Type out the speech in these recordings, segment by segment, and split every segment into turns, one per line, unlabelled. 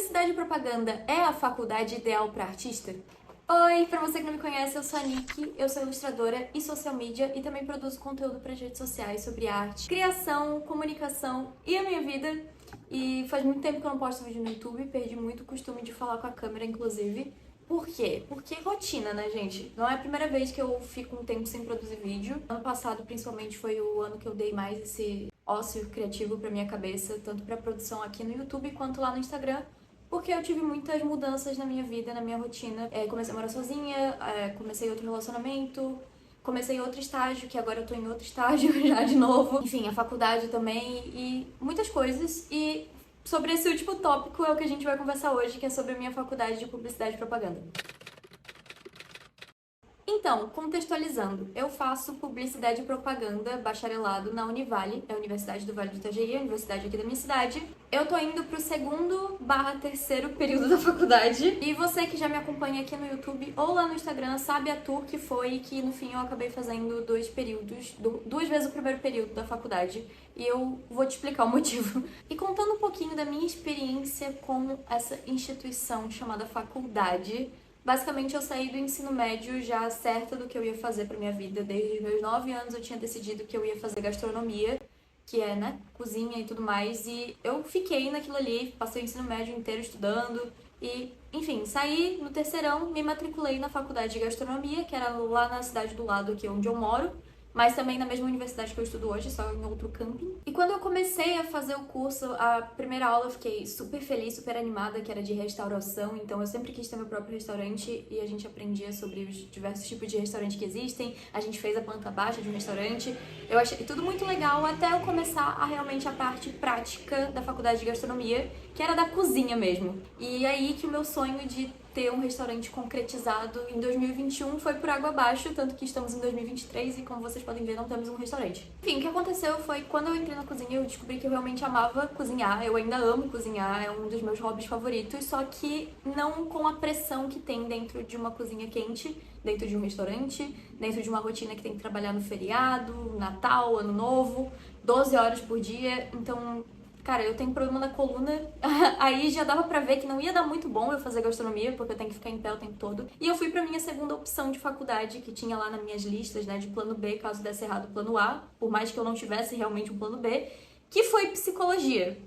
Publicidade e propaganda é a faculdade ideal para artista? Oi, para você que não me conhece, eu sou a Nick, eu sou ilustradora e social media e também produzo conteúdo para redes sociais sobre arte, criação, comunicação e a minha vida. E faz muito tempo que eu não posto vídeo no YouTube, perdi muito o costume de falar com a câmera, inclusive. Por quê? Porque rotina, né, gente? Não é a primeira vez que eu fico um tempo sem produzir vídeo. Ano passado, principalmente, foi o ano que eu dei mais esse ócio criativo pra minha cabeça, tanto pra produção aqui no YouTube quanto lá no Instagram, porque eu tive muitas mudanças na minha vida, na minha rotina. Comecei a morar sozinha, comecei outro relacionamento, comecei outro estágio, que agora eu tô em outro estágio já de novo. Enfim, a faculdade também e muitas coisas. E sobre esse último tópico é o que a gente vai conversar hoje, que é sobre a minha faculdade de Publicidade e Propaganda. Então, contextualizando, eu faço Publicidade e Propaganda, bacharelado na Univale, é a Universidade do Vale do Itajaí, a universidade aqui da minha cidade. Eu tô indo pro segundo/terceiro período da faculdade, e você que já me acompanha aqui no YouTube ou lá no Instagram sabe a tour que foi que no fim eu acabei fazendo 2 períodos, 2 vezes o primeiro período da faculdade, e eu vou te explicar o motivo. E contando um pouquinho da minha experiência com essa instituição chamada faculdade. Basicamente, eu saí do ensino médio já certa do que eu ia fazer pra minha vida. Desde os meus 9 anos eu tinha decidido que eu ia fazer gastronomia, que é, né, cozinha e tudo mais. E eu fiquei naquilo ali, passei o ensino médio inteiro estudando. E, enfim, saí no terceirão, me matriculei na faculdade de gastronomia, que era lá na cidade do lado aqui onde eu moro, mas também na mesma universidade que eu estudo hoje, só em outro camping. E quando eu comecei a fazer o curso, a primeira aula eu fiquei super feliz, super animada, que era de restauração, então eu sempre quis ter meu próprio restaurante e a gente aprendia sobre os diversos tipos de restaurante que existem, a gente fez a planta baixa de um restaurante, eu achei tudo muito legal até eu começar realmente a parte prática da faculdade de gastronomia, que era da cozinha mesmo. E aí que o meu sonho de ter um restaurante concretizado em 2021 foi por água abaixo, tanto que estamos em 2023 e, como vocês podem ver, não temos um restaurante. Enfim, o que aconteceu foi que quando eu entrei na cozinha eu descobri que eu realmente amava cozinhar, eu ainda amo cozinhar, é um dos meus hobbies favoritos, só que não com a pressão que tem dentro de uma cozinha quente, dentro de um restaurante, dentro de uma rotina que tem que trabalhar no feriado, Natal, Ano Novo, 12 horas por dia, então... Cara, eu tenho problema na coluna, aí já dava pra ver que não ia dar muito bom eu fazer gastronomia, porque eu tenho que ficar em pé o tempo todo. E eu fui pra minha segunda opção de faculdade, que tinha lá nas minhas listas, né, de plano B, caso desse errado o plano A, por mais que eu não tivesse realmente um plano B, que foi psicologia.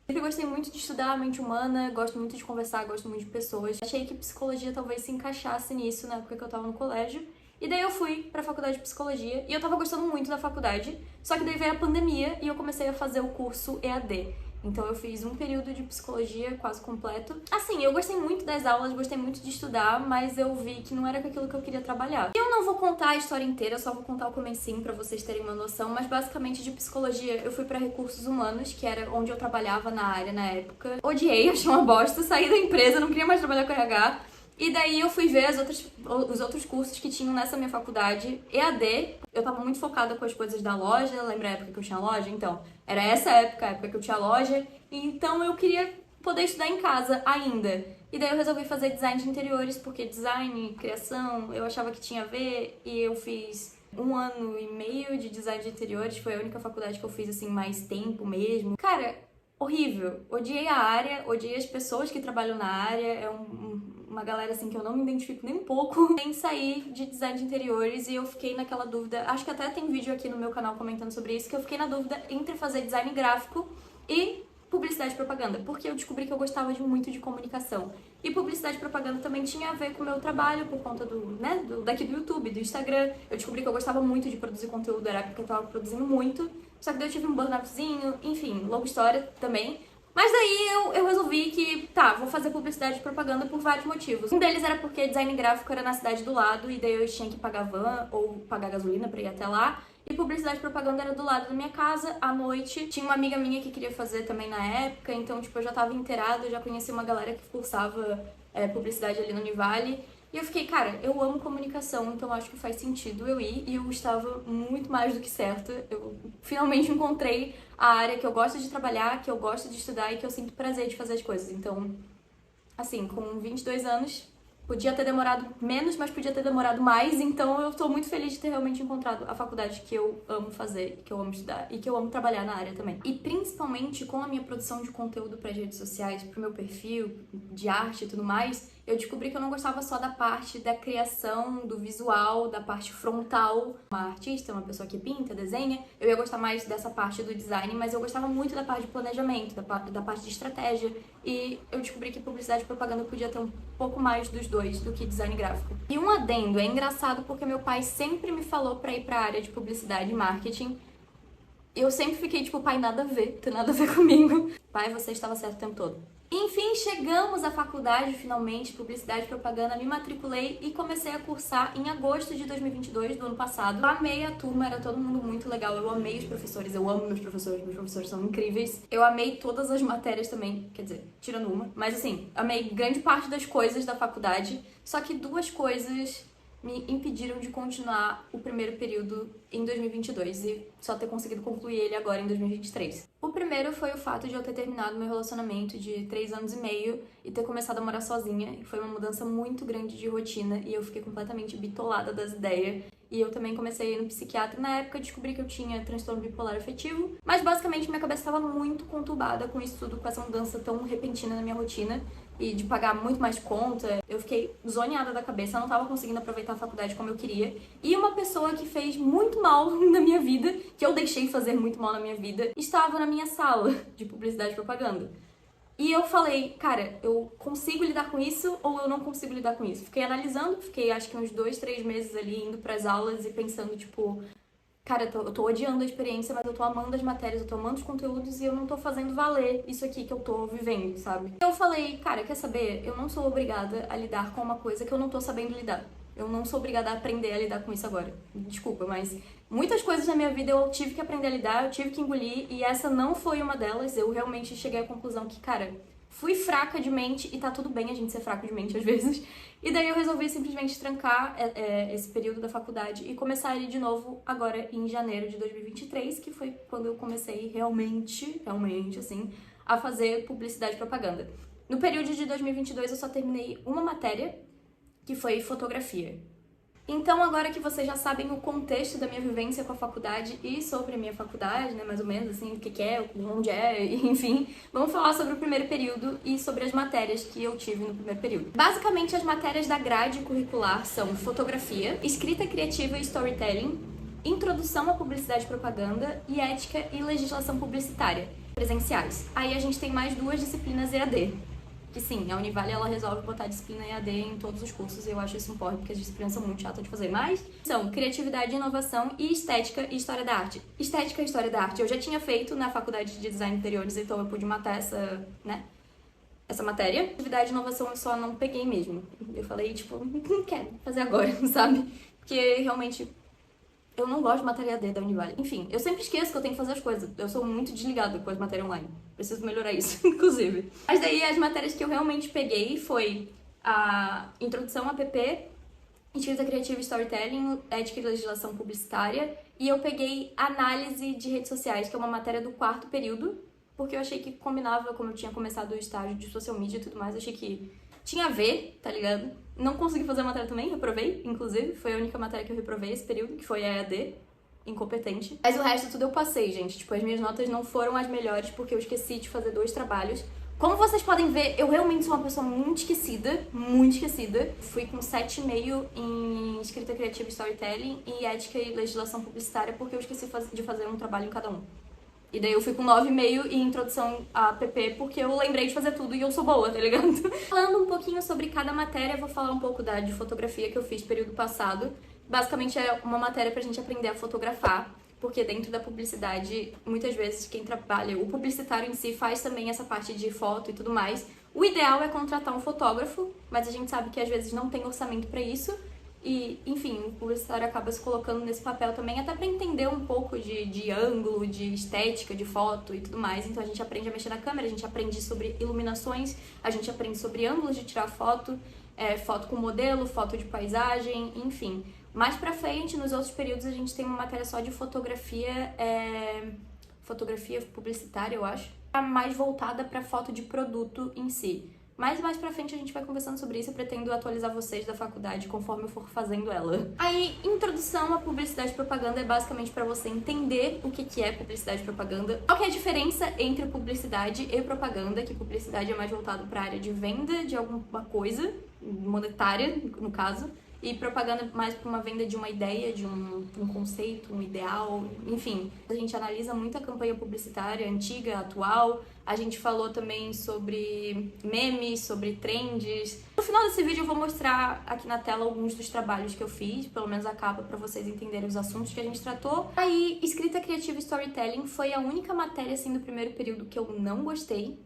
Sempre gostei muito de estudar a mente humana, gosto muito de conversar, gosto muito de pessoas. Achei que psicologia talvez se encaixasse nisso na época que eu tava no colégio. E daí eu fui pra faculdade de psicologia e eu tava gostando muito da faculdade, só que daí veio a pandemia e eu comecei a fazer o curso EAD. Então eu fiz um período de psicologia quase completo. Assim, eu gostei muito das aulas, gostei muito de estudar, mas eu vi que não era com aquilo que eu queria trabalhar. Eu não vou contar a história inteira, só vou contar o comecinho pra vocês terem uma noção, mas basicamente de psicologia eu fui pra recursos humanos, que era onde eu trabalhava na área na época. Odiei, achei uma bosta, saí da empresa, não queria mais trabalhar com RH. E daí eu fui ver os outros cursos que tinham nessa minha faculdade, EAD. Eu tava muito focada com as coisas da loja, lembra a época que eu tinha loja? Então, era essa época, a época que eu tinha loja. Então eu queria poder estudar em casa ainda. E daí eu resolvi fazer design de interiores, porque design, criação, eu achava que tinha a ver. E eu fiz 1 ano e meio de design de interiores, foi a única faculdade que eu fiz assim mais tempo mesmo. Cara, horrível. Odiei a área, odiei as pessoas que trabalham na área, é uma galera assim que eu não me identifico nem um pouco. Em sair de design de interiores e eu fiquei naquela dúvida, acho que até tem vídeo aqui no meu canal comentando sobre isso, que eu fiquei na dúvida entre fazer design gráfico e publicidade e propaganda, porque eu descobri que eu gostava muito de comunicação. E publicidade e propaganda também tinha a ver com o meu trabalho, por conta daqui do YouTube, do Instagram. Eu descobri que eu gostava muito de produzir conteúdo, era porque eu tava produzindo muito, só que daí eu tive um burnoutzinho, enfim, longa história também. Mas daí eu resolvi que, tá, vou fazer publicidade e propaganda por vários motivos. Um deles era porque design gráfico era na cidade do lado, e daí eu tinha que pagar van ou pagar gasolina pra ir até lá. E publicidade e propaganda era do lado da minha casa, à noite. Tinha uma amiga minha que queria fazer também na época, então, tipo, eu já tava inteirada, eu já conhecia uma galera que cursava publicidade ali no Univale. E eu fiquei, cara, eu amo comunicação, então acho que faz sentido eu ir. E eu estava muito mais do que certa. Eu finalmente encontrei a área que eu gosto de trabalhar, que eu gosto de estudar e que eu sinto prazer de fazer as coisas. Então, assim, com 22 anos, Podia ter demorado menos, mas podia ter demorado mais, então eu tô muito feliz de ter realmente encontrado a faculdade que eu amo fazer, que eu amo estudar e que eu amo trabalhar na área também. E principalmente com a minha produção de conteúdo para as redes sociais, pro meu perfil de arte e tudo mais, eu descobri que eu não gostava só da parte da criação, do visual, da parte frontal. Uma artista, uma pessoa que pinta, desenha, eu ia gostar mais dessa parte do design, mas eu gostava muito da parte de planejamento, da parte de estratégia, e eu descobri que publicidade e propaganda podia ter um pouco mais dos dois do que design gráfico. E um adendo, é engraçado porque meu pai sempre me falou pra ir pra área de publicidade e marketing. Eu sempre fiquei tipo, pai, nada a ver, tem nada a ver comigo. Pai, você estava certo o tempo todo. Enfim, chegamos à faculdade, finalmente, publicidade e propaganda, me matriculei e comecei a cursar em agosto de 2022, do ano passado. Eu amei a turma, era todo mundo muito legal, eu amei os professores, eu amo meus professores são incríveis. Eu amei todas as matérias também, quer dizer, tirando uma, mas assim, amei grande parte das coisas da faculdade, só que duas coisas me impediram de continuar o primeiro período em 2022 e só ter conseguido concluir ele agora em 2023. O primeiro foi o fato de eu ter terminado meu relacionamento de 3 anos e meio e ter começado a morar sozinha, e foi uma mudança muito grande de rotina e eu fiquei completamente bitolada das ideias. E eu também comecei a ir no psiquiatra na época, descobri que eu tinha transtorno bipolar afetivo, mas basicamente minha cabeça estava muito conturbada com isso tudo, com essa mudança tão repentina na minha rotina e de pagar muito mais conta. Eu fiquei zoneada da cabeça, eu não tava conseguindo aproveitar a faculdade como eu queria. E uma pessoa que fez muito mal na minha vida, que eu deixei fazer muito mal na minha vida, estava na minha sala de publicidade e propaganda. E eu falei, cara, eu consigo lidar com isso ou eu não consigo lidar com isso? Fiquei analisando, fiquei acho que uns 2, 3 meses ali indo pras aulas e pensando, tipo, cara, eu tô odiando a experiência, mas eu tô amando as matérias, eu tô amando os conteúdos e eu não tô fazendo valer isso aqui que eu tô vivendo, sabe? Eu falei, cara, quer saber? Eu não sou obrigada a lidar com uma coisa que eu não tô sabendo lidar. Eu não sou obrigada a aprender a lidar com isso agora. Desculpa, mas muitas coisas na minha vida eu tive que aprender a lidar, eu tive que engolir, e essa não foi uma delas. Eu realmente cheguei à conclusão que, cara, fui fraca de mente, e tá tudo bem a gente ser fraco de mente às vezes. E daí eu resolvi simplesmente trancar esse período da faculdade e começar ele de novo agora em janeiro de 2023, que foi quando eu comecei realmente, assim, a fazer publicidade e propaganda. No período de 2022 eu só terminei uma matéria, que foi fotografia. Então, agora que vocês já sabem o contexto da minha vivência com a faculdade e sobre a minha faculdade, né, mais ou menos, assim, o que é, onde é, enfim, vamos falar sobre o primeiro período e sobre as matérias que eu tive no primeiro período. Basicamente, as matérias da grade curricular são fotografia, escrita criativa e storytelling, introdução à publicidade e propaganda e ética e legislação publicitária, presenciais. Aí a gente tem mais 2 disciplinas EAD. Que sim, a Univale ela resolve botar disciplina EAD em todos os cursos e eu acho isso um porre, porque as disciplinas são muito chatas de fazer, mas são criatividade, inovação e estética e história da arte. Estética e história da arte eu já tinha feito na faculdade de design interiores, então eu pude matar essa matéria. Atividade e inovação eu só não peguei mesmo. Eu falei, tipo, não quero fazer agora, sabe? Porque realmente eu não gosto de matéria AD da Univale. Enfim, eu sempre esqueço que eu tenho que fazer as coisas. Eu sou muito desligada com as matérias online. Preciso melhorar isso, inclusive. Mas daí as matérias que eu realmente peguei foi a introdução a PP, escrita criativa e storytelling, ética e legislação publicitária. E eu peguei análise de redes sociais, que é uma matéria do 4º período, porque eu achei que combinava, como eu tinha começado o estágio de social media e tudo mais, eu achei que tinha a ver, tá ligado? Não consegui fazer a matéria também, reprovei, inclusive. Foi a única matéria que eu reprovei esse período, que foi a EAD, incompetente. Mas o resto tudo eu passei, gente. Tipo, as minhas notas não foram as melhores, porque eu esqueci de fazer 2 trabalhos. Como vocês podem ver, eu realmente sou uma pessoa muito esquecida, muito esquecida. Fui com 7,5 em escrita criativa e storytelling e ética e legislação publicitária, porque eu esqueci de fazer um trabalho em cada um. E daí eu fui com 9,5 em introdução a PP, porque eu lembrei de fazer tudo e eu sou boa, tá ligado? Falando um pouquinho sobre cada matéria, eu vou falar um pouco da de fotografia que eu fiz período passado. Basicamente é uma matéria pra gente aprender a fotografar, porque dentro da publicidade, muitas vezes quem trabalha, o publicitário em si faz também essa parte de foto e tudo mais. O ideal é contratar um fotógrafo, mas a gente sabe que às vezes não tem orçamento pra isso. E, enfim, o publicitário acaba se colocando nesse papel também, até pra entender um pouco de ângulo, de estética, de foto e tudo mais. Então a gente aprende a mexer na câmera, a gente aprende sobre iluminações, a gente aprende sobre ângulos de tirar foto, foto com modelo, foto de paisagem, enfim. Mais pra frente, nos outros períodos, a gente tem uma matéria só de fotografia, fotografia publicitária, eu acho, mais voltada pra foto de produto em si. Mas mais pra frente a gente vai conversando sobre isso. Eu pretendo atualizar vocês da faculdade conforme eu for fazendo ela. Aí, introdução à publicidade e propaganda é basicamente pra você entender o que é publicidade e propaganda. Qual que é a diferença entre publicidade e propaganda, que publicidade é mais voltado pra área de venda de alguma coisa, monetária, no caso, e propaganda mais para uma venda de uma ideia, de um conceito, um ideal, enfim. A gente analisa muito a campanha publicitária, antiga, atual. A gente falou também sobre memes, sobre trends. No final desse vídeo eu vou mostrar aqui na tela alguns dos trabalhos que eu fiz, pelo menos a capa, para vocês entenderem os assuntos que a gente tratou. Aí, escrita criativa e storytelling foi a única matéria, assim, do primeiro período que eu não gostei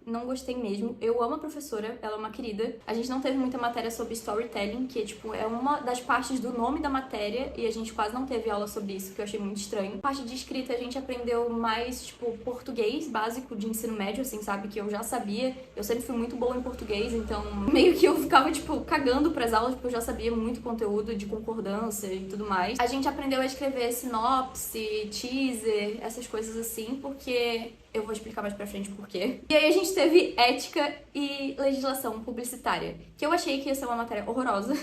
mesmo. Eu amo a professora, ela é uma querida. A gente não teve muita matéria sobre storytelling, que, tipo, é uma das partes do nome da matéria, e a gente quase não teve aula sobre isso, que eu achei muito estranho. Parte de escrita a gente aprendeu mais, tipo, português básico de ensino médio, assim, sabe? Que eu já sabia. Eu sempre fui muito boa em português, então meio que eu ficava, tipo, cagando pras aulas, porque eu já sabia muito conteúdo de concordância e tudo mais. A gente aprendeu a escrever sinopse, teaser, essas coisas assim, porque eu vou explicar mais pra frente por quê. E aí a gente teve ética e legislação publicitária, que eu achei que ia ser uma matéria horrorosa,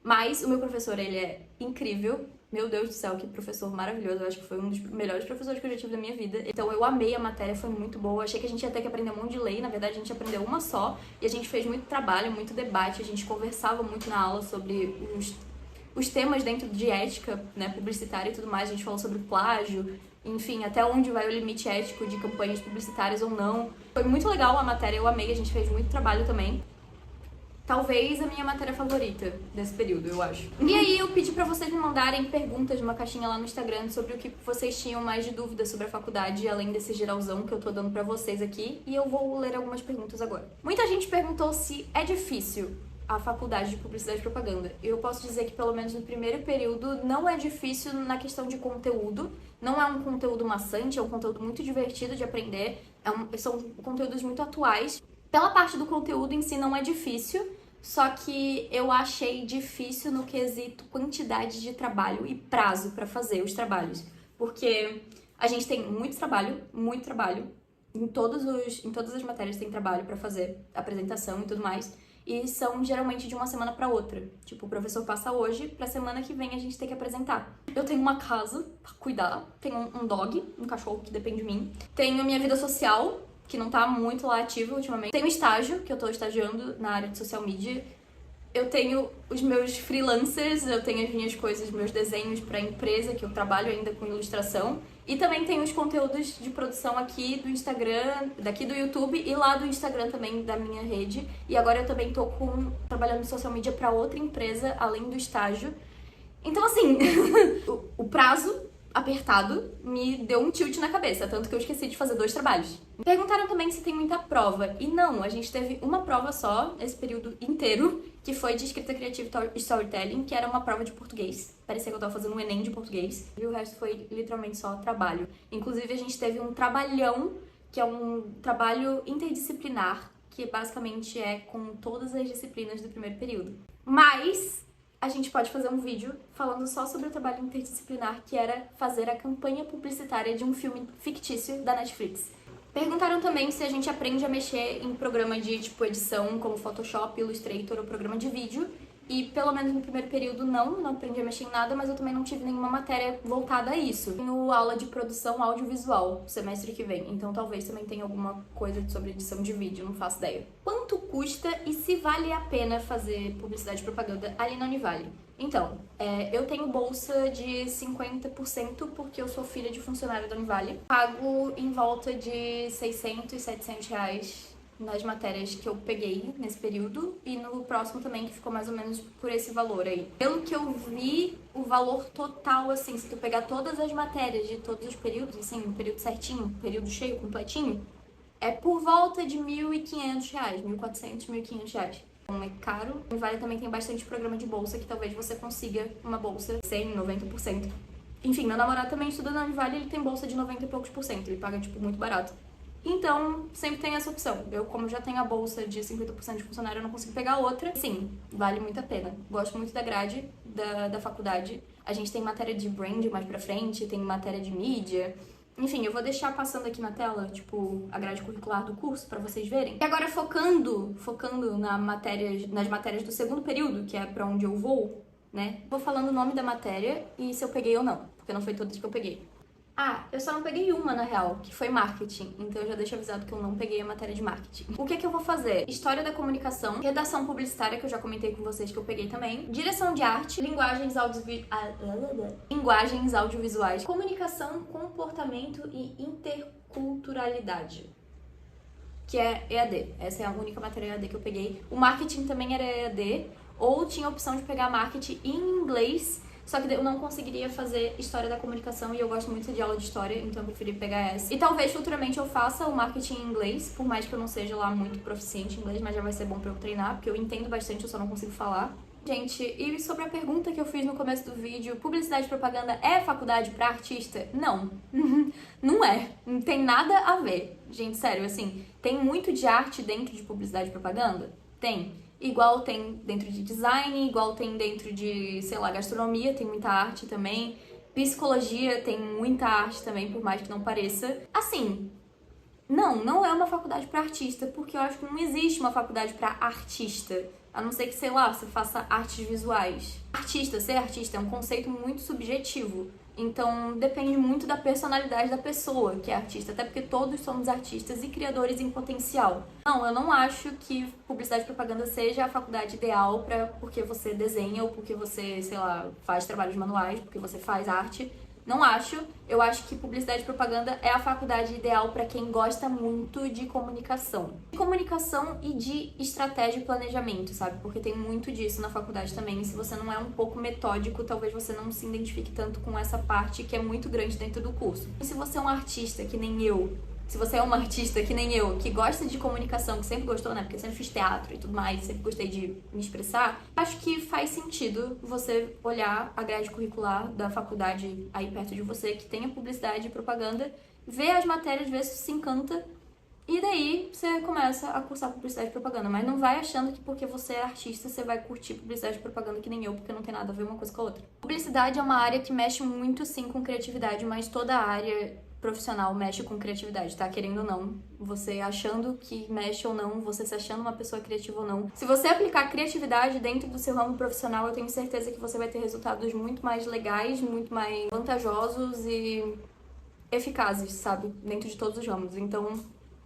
mas o meu professor, ele é incrível. Meu Deus do céu, que professor maravilhoso. Eu acho que foi um dos melhores professores que eu já tive da minha vida. Então eu amei a matéria, foi muito boa. Achei que a gente ia ter que aprender um monte de lei. Na verdade, a gente aprendeu uma só. E a gente fez muito trabalho, muito debate. A gente conversava muito na aula sobre os temas dentro de ética, né, publicitária e tudo mais. A gente falou sobre plágio, enfim, até onde vai o limite ético de campanhas publicitárias ou não. Foi muito legal a matéria, eu amei. A gente fez muito trabalho também. Talvez a minha matéria favorita desse período, eu acho. E aí eu pedi pra vocês me mandarem perguntas numa caixinha lá no Instagram sobre o que vocês tinham mais de dúvidas sobre a faculdade, além desse geralzão que eu tô dando pra vocês aqui. E eu vou ler algumas perguntas agora. Muita gente perguntou se é difícil a faculdade de publicidade e propaganda. Eu posso dizer que pelo menos no primeiro período não é difícil na questão de conteúdo. Não é um conteúdo maçante, é um conteúdo muito divertido de aprender. São conteúdos muito atuais. Pela parte do conteúdo em si não é difícil, só que eu achei difícil no quesito quantidade de trabalho e prazo pra fazer os trabalhos. Porque a gente tem muito trabalho. Em todas as matérias tem trabalho pra fazer, apresentação e tudo mais. E são geralmente de uma semana pra outra. Tipo, o professor passa hoje, pra semana que vem a gente tem que apresentar. Eu tenho uma casa pra cuidar, tenho um dog, um cachorro que depende de mim. Tenho minha vida social, que não tá muito lá ativa ultimamente. Tenho estágio, que eu tô estagiando na área de social media. Eu tenho os meus freelancers, eu tenho as minhas coisas, meus desenhos pra empresa, que eu trabalho ainda com ilustração. E também tenho os conteúdos de produção aqui do Instagram, daqui do YouTube e lá do Instagram também, da minha rede. E agora eu também tô trabalhando em social media pra outra empresa, além do estágio. Então, assim, o prazo apertado me deu um tilt na cabeça, tanto que eu esqueci de fazer 2 trabalhos. Perguntaram também se tem muita prova, e não, a gente teve uma prova só, esse período inteiro, que foi de escrita criativa e storytelling, que era uma prova de português. Parecia que eu tava fazendo um Enem de português, e o resto foi literalmente só trabalho. Inclusive, a gente teve um trabalhão, que é um trabalho interdisciplinar, que basicamente é com todas as disciplinas do primeiro período. Mas a gente pode fazer um vídeo falando só sobre o trabalho interdisciplinar, que era fazer a campanha publicitária de um filme fictício da Netflix. Perguntaram também se a gente aprende a mexer em programa de, tipo, edição, como Photoshop, Illustrator ou programa de vídeo. E, pelo menos no primeiro período, não aprendi a mexer em nada, mas eu também não tive nenhuma matéria voltada a isso. Tenho aula de produção audiovisual semestre que vem, então talvez também tenha alguma coisa sobre edição de vídeo, não faço ideia. Quanto custa e se vale a pena fazer publicidade e propaganda ali na Univale? Então, eu tenho bolsa de 50% porque eu sou filha de funcionário da Univale. Pago em volta de 600 e 700 reais nas matérias que eu peguei nesse período e no próximo também, que ficou mais ou menos por esse valor aí. Pelo que eu vi, o valor total, assim, se tu pegar todas as matérias de todos os períodos, assim, um período certinho, período cheio, completinho, é por volta de 1.500 reais, 1.400, 1.500 reais. Então é caro. O Univale também tem bastante programa de bolsa, que talvez você consiga uma bolsa 100, 90%. Enfim, meu namorado também estuda na Univale, ele tem bolsa de 90 e poucos por cento, ele paga, tipo, muito barato. Então, sempre tem essa opção. Eu, como já tenho a bolsa de 50% de funcionário, eu não consigo pegar outra. Sim, vale muito a pena. Gosto muito da grade da faculdade. A gente tem matéria de brand mais pra frente, tem matéria de mídia, Enfim, eu vou deixar passando aqui na tela, tipo, a grade curricular do curso pra vocês verem. E agora focando nas matérias do segundo período, que é pra onde eu vou, né? Vou falando o nome da matéria e se eu peguei ou não, porque não foi todas que eu peguei. Ah, eu só não peguei uma, na real, que foi marketing. Então eu já deixo avisado que eu não peguei a matéria de marketing. O que é que eu vou fazer? História da comunicação, redação publicitária, que eu já comentei com vocês que eu peguei também, direção de arte, linguagens audiovisuais, comunicação, comportamento e interculturalidade, que é EAD. Essa é a única matéria EAD que eu peguei. O marketing também era EAD, ou tinha a opção de pegar marketing em inglês, só que eu não conseguiria fazer história da comunicação e eu gosto muito de aula de história, então eu preferi pegar essa. E talvez futuramente eu faça o marketing em inglês, por mais que eu não seja lá muito proficiente em inglês, mas já vai ser bom pra eu treinar, porque eu entendo bastante, eu só não consigo falar. Gente, e sobre a pergunta que eu fiz no começo do vídeo, publicidade e propaganda é faculdade pra artista? Não, não é, não tem nada a ver. Gente, sério, assim, tem muito de arte dentro de publicidade e propaganda? Tem. Igual tem dentro de design, igual tem dentro de, sei lá, gastronomia, tem muita arte também. Psicologia tem muita arte também, por mais que não pareça. Assim, não é uma faculdade para artista, porque eu acho que não existe uma faculdade para artista. A não ser que, sei lá, você faça artes visuais. Ser artista é um conceito muito subjetivo. Então, depende muito da personalidade da pessoa que é artista, até porque todos somos artistas e criadores em potencial. Não, eu não acho que publicidade e propaganda seja a faculdade ideal porque você desenha ou porque você, sei lá, faz trabalhos manuais, porque você faz arte. Não acho. Eu acho que publicidade e propaganda é a faculdade ideal para quem gosta muito de comunicação. De comunicação e de estratégia e planejamento, sabe? Porque tem muito disso na faculdade também. E se você não é um pouco metódico, talvez você não se identifique tanto com essa parte que é muito grande dentro do curso. E se você é um artista que nem eu, se você é uma artista que nem eu, que gosta de comunicação, que sempre gostou, né? Porque eu sempre fiz teatro e tudo mais, sempre gostei de me expressar, acho que faz sentido você olhar a grade curricular da faculdade aí perto de você, que tenha publicidade e propaganda, ver as matérias, ver se se encanta, e daí você começa a cursar publicidade e propaganda. Mas não vai achando que porque você é artista, você vai curtir publicidade e propaganda que nem eu, porque não tem nada a ver uma coisa com a outra. Publicidade é uma área que mexe muito, sim, com criatividade, mas toda a área profissional mexe com criatividade, tá? Querendo ou não, você achando que mexe ou não, você se achando uma pessoa criativa ou não. Se você aplicar criatividade dentro do seu ramo profissional, eu tenho certeza que você vai ter resultados muito mais legais, muito mais vantajosos e eficazes, sabe? Dentro de todos os ramos. Então,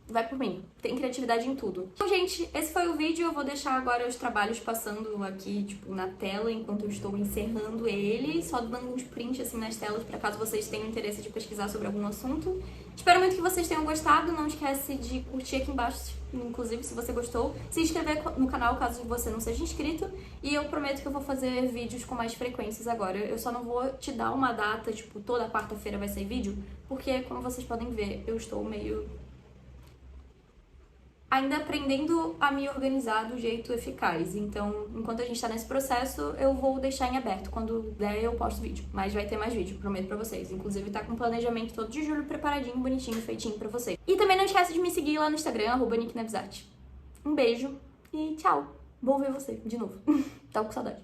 vai por mim. Tem criatividade em tudo. Então, gente, esse foi o vídeo. Eu vou deixar agora os trabalhos passando aqui, tipo, na tela, enquanto eu estou encerrando ele. Só dando uns prints, assim, nas telas, pra caso vocês tenham interesse de pesquisar sobre algum assunto. Espero muito que vocês tenham gostado. Não esquece de curtir aqui embaixo, inclusive, se você gostou. Se inscrever no canal, caso você não seja inscrito. E eu prometo que eu vou fazer vídeos com mais frequências agora. Eu só não vou te dar uma data, tipo, toda quarta-feira vai sair vídeo. Porque, como vocês podem ver, eu estou meio ainda aprendendo a me organizar do jeito eficaz. Então, enquanto a gente tá nesse processo, eu vou deixar em aberto. Quando der, eu posto vídeo. Mas vai ter mais vídeo, prometo pra vocês. Inclusive, tá com o planejamento todo de julho preparadinho, bonitinho, feitinho pra vocês. E também não esquece de me seguir lá no Instagram, @nicknevsart. Um beijo e tchau. Vou ver você de novo. Tava com saudade.